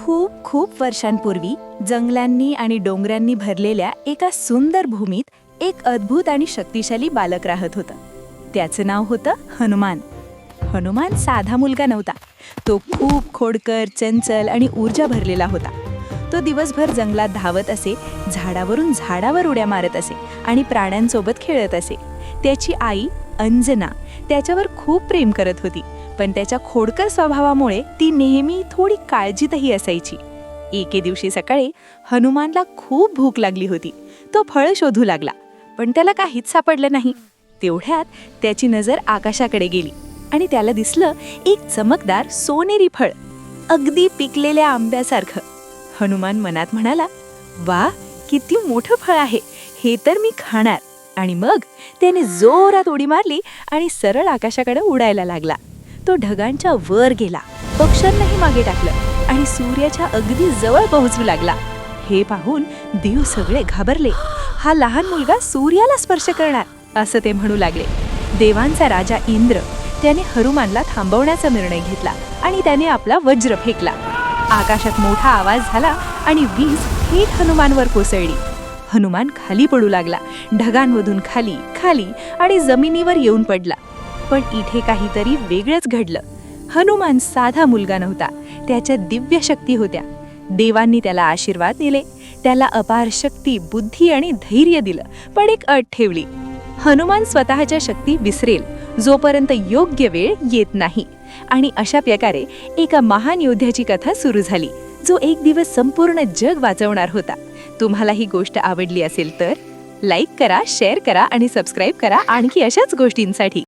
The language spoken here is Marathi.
खूप खूप वर्षांपूर्वी जंगलांनी आणि डोंगरांनी भरलेल्या एका सुंदर भूमीत एक अद्भुत आणि शक्तिशाली बालक राहत होतं. त्याचं नाव होतं हनुमान. हनुमान साधा मुलगा नव्हता. तो खूप खोडकर, चंचल आणि ऊर्जा भरलेला होता. तो दिवसभर जंगलात धावत असे, झाडावरून झाडावर उड्या मारत असे आणि प्राण्यांसोबत खेळत असे. त्याची आई अंजना त्याच्यावर खूप प्रेम करत होती, पण त्याच्या खोडकर स्वभावामुळे ती नेहमी थोडी काळजीतही असायची. एके दिवशी सकाळी हनुमानला खूप भूक लागली होती. तो फळ शोधू लागला, पण त्याला काहीच सापडलं नाही. तेवढ्यात त्याची नजर आकाशाकडे गेली आणि त्याला दिसलं एक चमकदार सोनेरी फळ, अगदी पिकलेल्या आंब्यासारखं. हनुमान मनात म्हणाला, वा, किती मोठं फळ आहे, हे तर मी खाणार. आणि मग त्याने जोरात उडी मारली आणि सरळ आकाशाकडे उडायला लागला. तो ढगांच्या वर गेला, पक्ष्यांनाही मागे टाकलं आणि सूर्याच्या अगदी जवळ पोहोचू लागला. हे पाहून देव सगळे घाबरले. हा लहान मुलगा सूर्याला स्पर्श करणार, असं ते म्हणू लागले. देवांचा राजा इंद्र त्याने हनुमानला थांबवण्याचा निर्णय घेतला आणि त्याने आपला वज्र फेकला. आकाशात मोठा आवाज झाला आणि वीज थेट हनुमानवर कोसळली. हनुमान खाली पडू लागला, ढगांमधून खाली खाली आणि जमिनीवर येऊन पडला. पण इथे काहीतरी वेगळंच घडलं. हनुमान साधा मुलगा नव्हता, त्याच्या दिव्य शक्ती होत्या. देवांनी त्याला आशीर्वाद दिले, त्याला अपार शक्ती, बुद्धी आणि धैर्य दिलं, पण एक अट ठेवली. हनुमान स्वतःच्या शक्ती विसरेल जोपर्यंत योग्य वेळ येत नाही. आणि अशा प्रकारे एका महान योद्ध्याची कथा सुरू झाली, जो एक दिवस संपूर्ण जग वाचवणार होता. तुम्हाला ही गोष्ट आवडली असेल तर लाईक करा, शेअर करा आणि सबस्क्राईब करा आणखी अशाच गोष्टींसाठी.